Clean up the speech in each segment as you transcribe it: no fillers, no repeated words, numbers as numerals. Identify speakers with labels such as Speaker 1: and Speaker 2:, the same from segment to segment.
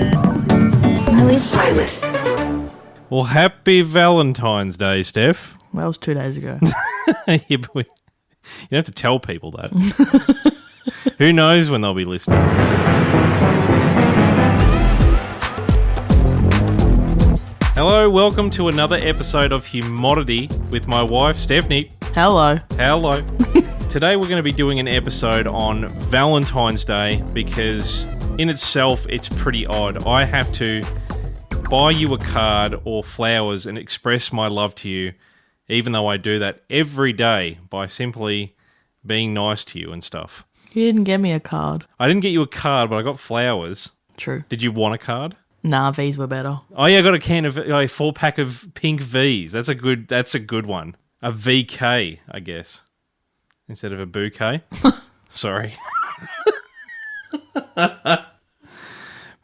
Speaker 1: Noise Pilot.
Speaker 2: Well, happy Valentine's Day, Steph.
Speaker 3: Well, that was 2 days ago.
Speaker 2: Yeah, but you don't have to tell people that. Who knows when they'll be listening? Hello, welcome to another episode of Humidity with my wife, Stephanie.
Speaker 3: Hello.
Speaker 2: Hello. Today we're going to be doing an episode on Valentine's Day because in itself it's pretty odd. I have to buy you a card or flowers and express my love to you, even though I do that every day by simply being nice to you and stuff.
Speaker 3: You didn't get me a card.
Speaker 2: I didn't get you a card, but I got flowers.
Speaker 3: True.
Speaker 2: Did you want a card?
Speaker 3: Nah, V's were better.
Speaker 2: Oh yeah, I got a can of a 4-pack of pink V's. That's a good one. A VK, I guess, instead of a bouquet. Sorry. But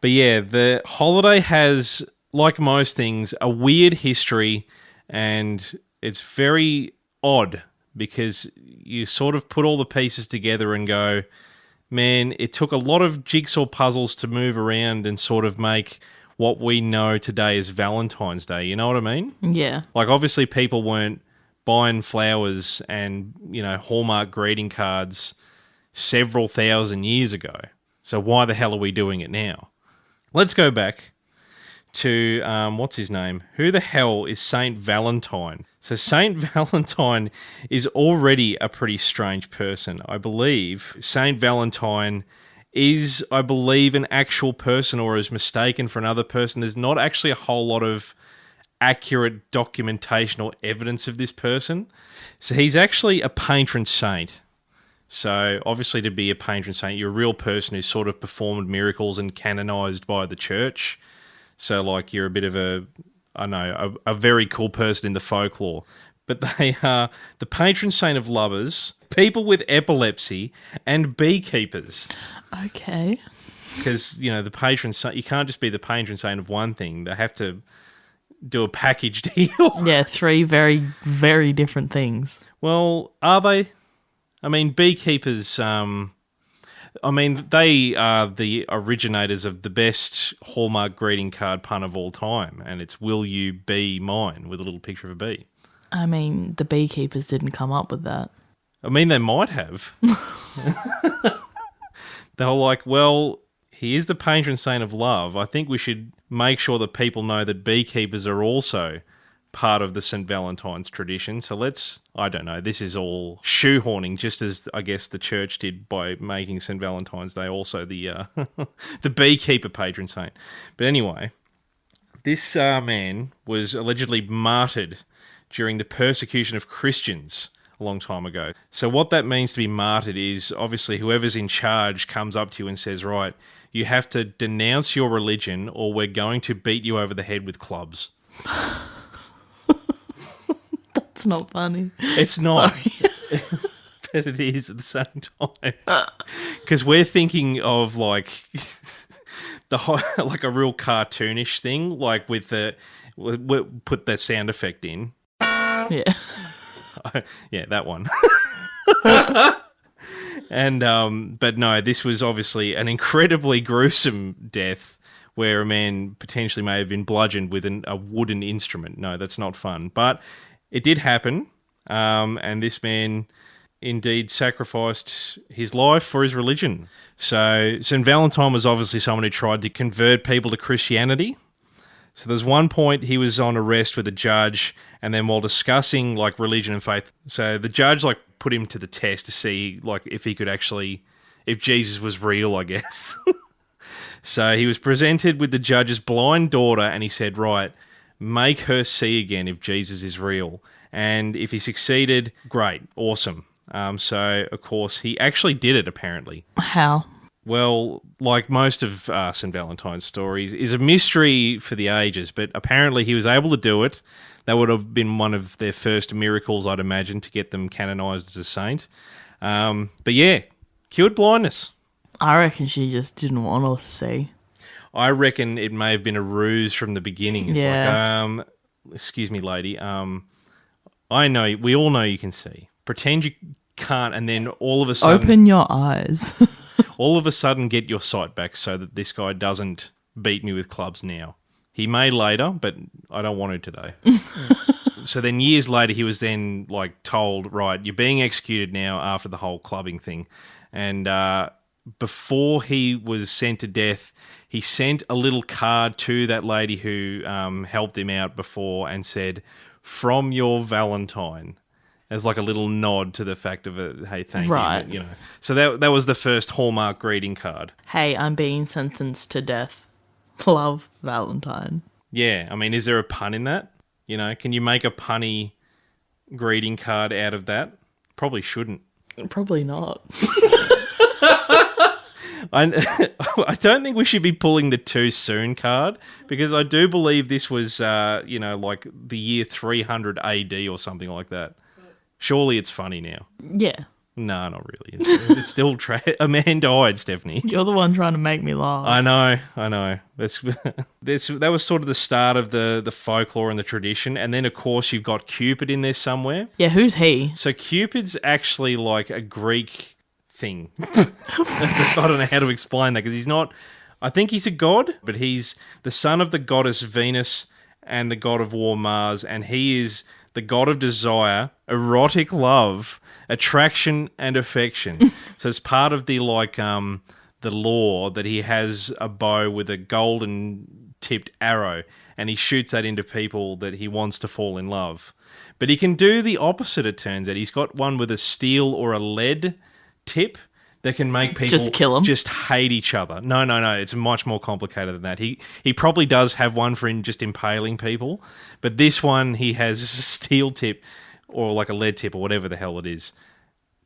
Speaker 2: yeah, the holiday has, like most things, a weird history, and it's very odd because you sort of put all the pieces together and go, man, it took a lot of jigsaw puzzles to move around and sort of make what we know today as Valentine's Day. You know what I mean?
Speaker 3: Yeah.
Speaker 2: Like, obviously, people weren't buying flowers and, Hallmark greeting cards several thousand years ago. So why the hell are we doing it now? Let's go back to, what's his name? Who the hell is Saint Valentine? So Saint Valentine is already a pretty strange person. I believe Saint Valentine is, an actual person or is mistaken for another person. There's not actually a whole lot of accurate documentation or evidence of this person. So he's actually a patron saint. So obviously to be a patron saint, you're a real person who's sort of performed miracles and canonized by the church. So like you're a bit of a very cool person in the folklore. But they are the patron saint of lovers, people with epilepsy, and beekeepers.
Speaker 3: Okay.
Speaker 2: Because, the patron saint, you can't just be the patron saint of one thing. They have to do a package deal.
Speaker 3: Yeah, 3 very, very different things.
Speaker 2: Well, are they? I mean, beekeepers, they are the originators of the best Hallmark greeting card pun of all time, and it's "Will you be mine?" with a little picture of a bee.
Speaker 3: I mean, the beekeepers didn't come up with that.
Speaker 2: I mean, they might have. They were like, well, he is the patron saint of love. I think we should make sure that people know that beekeepers are also part of the St. Valentine's tradition. So I don't know, this is all shoehorning, just as I guess the church did by making St. Valentine's Day also the the beekeeper patron saint. But anyway, this man was allegedly martyred during the persecution of Christians a long time ago. So what that means to be martyred is obviously whoever's in charge comes up to you and says, right, you have to denounce your religion or we're going to beat you over the head with clubs.
Speaker 3: That's not funny.
Speaker 2: It's not. But it is at the same time. Because we're thinking of like like a real cartoonish thing, like with we'll put that sound effect in.
Speaker 3: Yeah.
Speaker 2: Yeah, that one. And but no, this was obviously an incredibly gruesome death where a man potentially may have been bludgeoned with a wooden instrument. No, that's not fun. But it did happen, and this man indeed sacrificed his life for his religion. So St. Valentine was obviously someone who tried to convert people to Christianity. So there's one point he was on arrest with a judge, and then while discussing like religion and faith, so the judge like put him to the test to see like if he could actually, if Jesus was real, I guess. So he was presented with the judge's blind daughter, and he said, right, make her see again if Jesus is real. And if he succeeded, great, awesome. So, of course, he actually did it, apparently.
Speaker 3: How?
Speaker 2: Well, like most of St. Valentine's stories, is a mystery for the ages, but apparently he was able to do it. That would have been one of their first miracles, I'd imagine, to get them canonized as a saint. But yeah, cured blindness.
Speaker 3: I reckon she just didn't want us to see.
Speaker 2: I reckon it may have been a ruse from the beginning. It's like, excuse me, lady, I know, we all know you can see. Pretend you can't, and then all of a sudden...
Speaker 3: Open your eyes.
Speaker 2: all of a sudden get your sight back so that this guy doesn't beat me with clubs now. He may later, but I don't want to today. So then years later, he was then like told, right, you're being executed now after the whole clubbing thing. And before he was sent to death, he sent a little card to that lady who helped him out before and said, "From your Valentine," as like a little nod to the fact of it. Hey, thank
Speaker 3: Right.
Speaker 2: you. So that was the first Hallmark greeting card.
Speaker 3: Hey, I'm being sentenced to death. Love, Valentine.
Speaker 2: Yeah, I mean, is there a pun in that? Can you make a punny greeting card out of that? Probably shouldn't.
Speaker 3: Probably not.
Speaker 2: I don't think we should be pulling the too soon card, because I do believe this was, like the year 300 AD or something like that. Surely it's funny now.
Speaker 3: Yeah.
Speaker 2: No, not really. It's still a man died, Stephanie.
Speaker 3: You're the one trying to make me laugh.
Speaker 2: I know. That was sort of the start of the folklore and the tradition, and then of course you've got Cupid in there somewhere.
Speaker 3: Yeah, who's he?
Speaker 2: So Cupid's actually like a Greek thing. I don't know how to explain that, because he's not. I think he's a god, but he's the son of the goddess Venus and the god of war Mars, and he is the god of desire, erotic love, attraction, and affection. So it's part of the the lore that he has a bow with a golden tipped arrow, and he shoots that into people that he wants to fall in love. But he can do the opposite, it turns out. He's got one with a steel or a lead tip that can make people
Speaker 3: Just kill 'em?
Speaker 2: just hate each other. No. It's much more complicated than that. He probably does have one for just impaling people, but this one he has a steel tip or like a lead tip or whatever the hell it is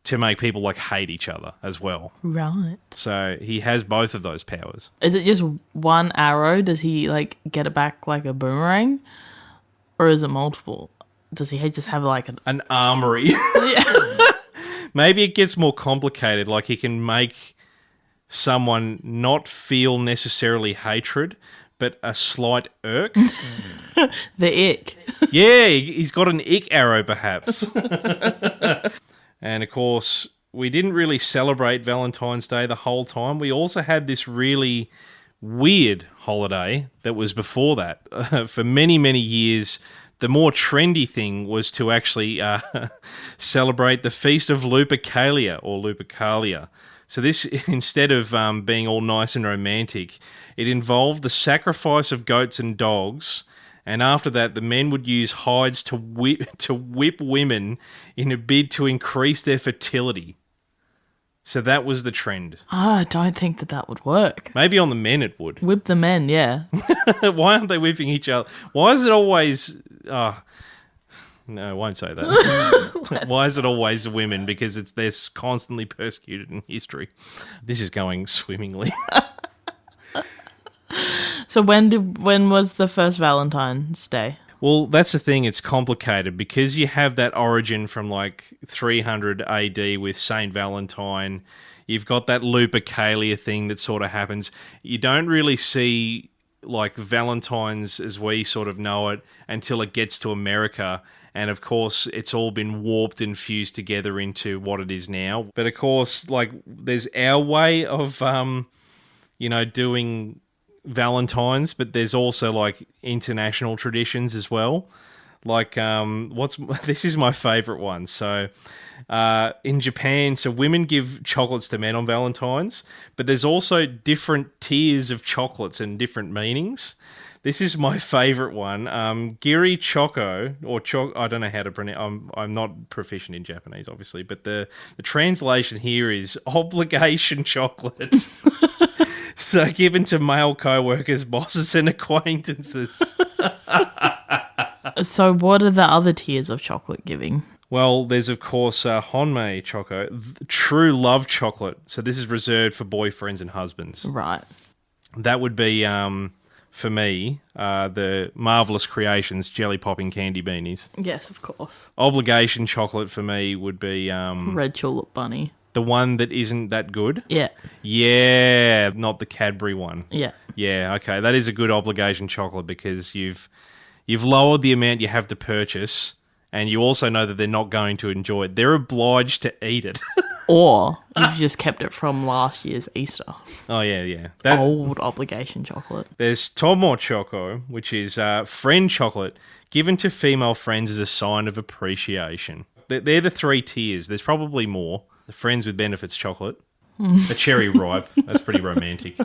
Speaker 2: to make people like hate each other as well.
Speaker 3: Right.
Speaker 2: So he has both of those powers.
Speaker 3: Is it just one arrow? Does he like get it back like a boomerang? Or is it multiple? Does he just have like
Speaker 2: An armory.
Speaker 3: Yeah.
Speaker 2: Maybe it gets more complicated. Like he can make someone not feel necessarily hatred, but a slight irk.
Speaker 3: The ick.
Speaker 2: Yeah, he's got an ick arrow, perhaps. And, of course, we didn't really celebrate Valentine's Day the whole time. We also had this really weird holiday that was before that. For many, many years, the more trendy thing was to actually celebrate the Feast of Lupercalia or Lupercalia. So this, instead of being all nice and romantic, it involved the sacrifice of goats and dogs, and after that, the men would use hides to whip women in a bid to increase their fertility. So that was the trend.
Speaker 3: I don't think that would work.
Speaker 2: Maybe on the men it would.
Speaker 3: Whip the men, yeah.
Speaker 2: Why aren't they whipping each other? Why is it always... no, I won't say that. Why is it always the women? Because they're constantly persecuted in history. This is going swimmingly.
Speaker 3: So when was the first Valentine's Day?
Speaker 2: Well, that's the thing. It's complicated because you have that origin from like 300 AD with Saint Valentine. You've got that Lupercalia thing that sort of happens. You don't really see like Valentine's as we sort of know it until it gets to America. And of course, it's all been warped and fused together into what it is now. But of course, like there's our way of, doing Valentine's, but there's also like international traditions as well. Like, this is my favorite one. So, in Japan, so women give chocolates to men on Valentine's, but there's also different tiers of chocolates and different meanings. This is my favorite one. Giri Choco, or I don't know how to pronounce. I'm not proficient in Japanese, obviously, but the translation here is obligation chocolates. So given to male co-workers, bosses, and acquaintances.
Speaker 3: So what are the other tiers of chocolate giving?
Speaker 2: Well, there's, of course, Honmei Choco, true love chocolate. So this is reserved for boyfriends and husbands.
Speaker 3: Right.
Speaker 2: That would be, for me, the Marvelous Creations jelly popping candy beanies.
Speaker 3: Yes, of course.
Speaker 2: Obligation chocolate for me would be...
Speaker 3: Red Tulip Bunny.
Speaker 2: the one that isn't that good?
Speaker 3: Yeah.
Speaker 2: Yeah, not the Cadbury one.
Speaker 3: Yeah.
Speaker 2: Yeah, okay. That is a good obligation chocolate because you've lowered the amount you have to purchase and you also know that they're not going to enjoy it. They're obliged to eat it.
Speaker 3: Or you've just kept it from last year's Easter.
Speaker 2: Oh, yeah.
Speaker 3: Old obligation chocolate.
Speaker 2: There's Tomo Choco, which is friend chocolate given to female friends as a sign of appreciation. They're the 3 tiers. There's probably more. The friends with benefits chocolate. The cherry ripe. That's pretty romantic.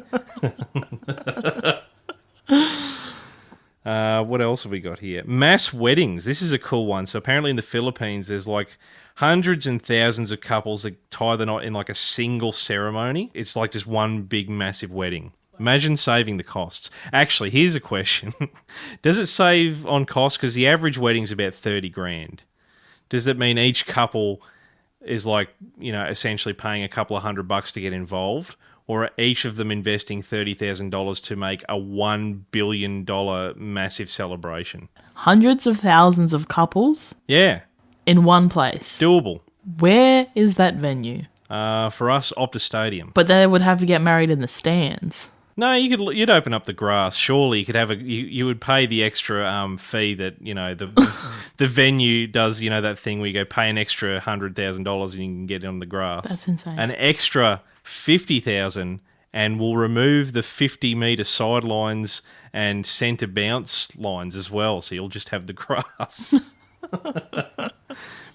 Speaker 2: What else have we got here? Mass weddings. This is a cool one. So apparently in the Philippines, there's like hundreds and thousands of couples that tie the knot in like a single ceremony. It's like just one big massive wedding. Imagine saving the costs. Actually, here's a question. Does it save on cost? Because the average wedding's about 30 grand. Does that mean each couple is like, essentially paying a couple of $100 to get involved? Or are each of them investing $30,000 to make a $1 billion massive celebration?
Speaker 3: Hundreds of thousands of couples
Speaker 2: Yeah.
Speaker 3: in one place.
Speaker 2: Doable.
Speaker 3: Where is that venue?
Speaker 2: For us, Optus Stadium.
Speaker 3: But they would have to get married in the stands.
Speaker 2: No, you'd open up the grass. Surely you could have you would pay the extra fee that the venue does. That thing where you go pay an extra $100,000 and you can get it on the grass.
Speaker 3: That's insane.
Speaker 2: An extra $50,000, and we'll remove the 50-meter sidelines and centre bounce lines as well. So you'll just have the grass.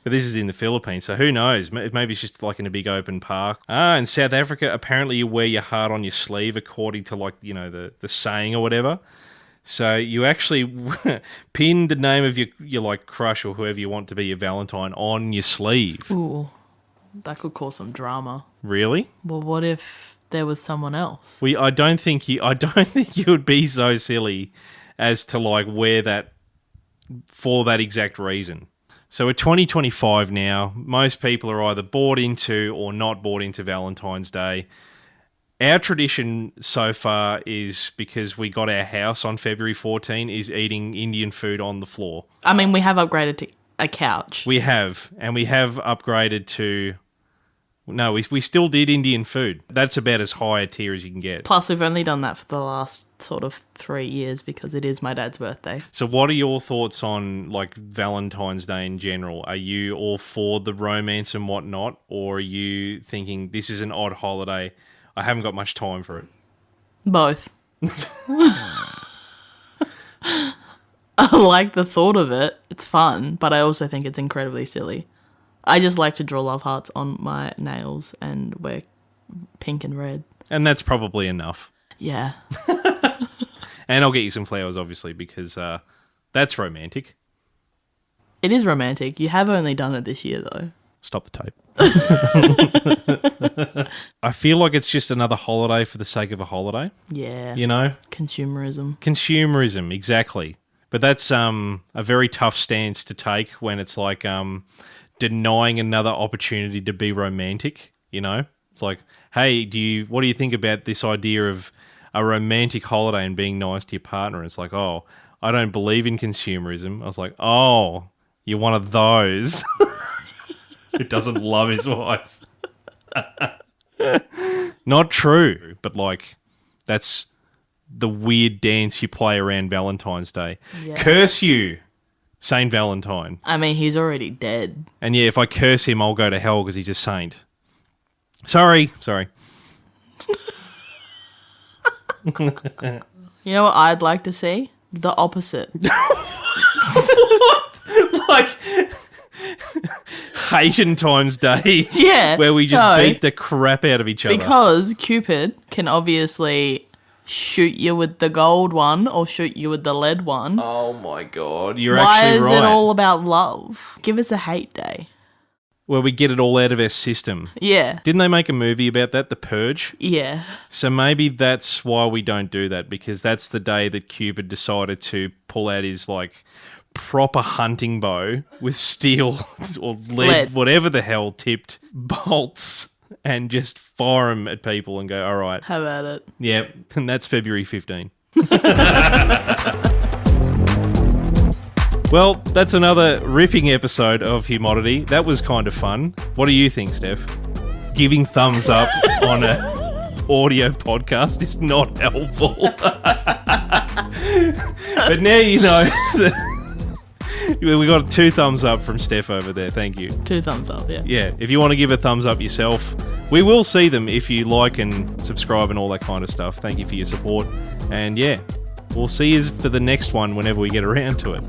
Speaker 2: But this is in the Philippines, so who knows? Maybe it's just like in a big open park. In South Africa, apparently you wear your heart on your sleeve according to the saying or whatever. So you actually pin the name of your like crush or whoever you want to be your Valentine on your sleeve.
Speaker 3: Ooh, that could cause some drama.
Speaker 2: Really?
Speaker 3: Well, what if there was someone else?
Speaker 2: I don't think you would be so silly as to like wear that for that exact reason. So we're 2025 now. Most people are either bought into or not bought into Valentine's Day. Our tradition so far is, because we got our house on February 14, is eating Indian food on the floor.
Speaker 3: I mean, we have upgraded to a couch.
Speaker 2: We have upgraded to... No, we still did Indian food. That's about as high a tier as you can get.
Speaker 3: Plus, we've only done that for the last sort of 3 years because it is my dad's birthday.
Speaker 2: So what are your thoughts on like Valentine's Day in general? Are you all for the romance and whatnot? Or are you thinking this is an odd holiday? I haven't got much time for it.
Speaker 3: Both. I like the thought of it. It's fun, but I also think it's incredibly silly. I just like to draw love hearts on my nails and wear pink and red.
Speaker 2: And that's probably enough.
Speaker 3: Yeah.
Speaker 2: And I'll get you some flowers, obviously, because that's romantic.
Speaker 3: It is romantic. You have only done it this year, though.
Speaker 2: Stop the tape. I feel like it's just another holiday for the sake of a holiday.
Speaker 3: Yeah.
Speaker 2: Consumerism, exactly. But that's a very tough stance to take when it's like... denying another opportunity to be romantic, It's like, hey, what do you think about this idea of a romantic holiday and being nice to your partner? And it's like, oh, I don't believe in consumerism. I was like, oh, you're one of those who doesn't love his wife. Not true, but like, that's the weird dance you play around Valentine's Day. Yeah. Curse you, Saint Valentine.
Speaker 3: I mean, he's already dead.
Speaker 2: And yeah, if I curse him, I'll go to hell because he's a saint. Sorry.
Speaker 3: You know what I'd like to see? The opposite.
Speaker 2: Like Haitian Times Day.
Speaker 3: Yeah.
Speaker 2: Where we just beat the crap out of each other.
Speaker 3: Because Cupid can obviously... shoot you with the gold one or shoot you with the lead one.
Speaker 2: Oh my God, you're
Speaker 3: Why
Speaker 2: actually right.
Speaker 3: Why is it all about love? Give us a hate day.
Speaker 2: Where we get it all out of our system.
Speaker 3: Yeah.
Speaker 2: Didn't they make a movie about that, The Purge?
Speaker 3: Yeah.
Speaker 2: So maybe that's why we don't do that, because that's the day that Cupid decided to pull out his like proper hunting bow with steel or lead, whatever the hell, tipped bolts. And just fire them at people and go, all right.
Speaker 3: How about it?
Speaker 2: Yeah, and that's February 15. Well, that's another ripping episode of Humodity. That was kind of fun. What do you think, Steph? Giving thumbs up on an audio podcast is not helpful. But now you know We got 2 thumbs up from Steph over there. Thank you.
Speaker 3: 2 thumbs up, yeah.
Speaker 2: Yeah, if you want to give a thumbs up yourself, we will see them if you like and subscribe and all that kind of stuff. Thank you for your support. And yeah, we'll see you for the next one whenever we get around to it.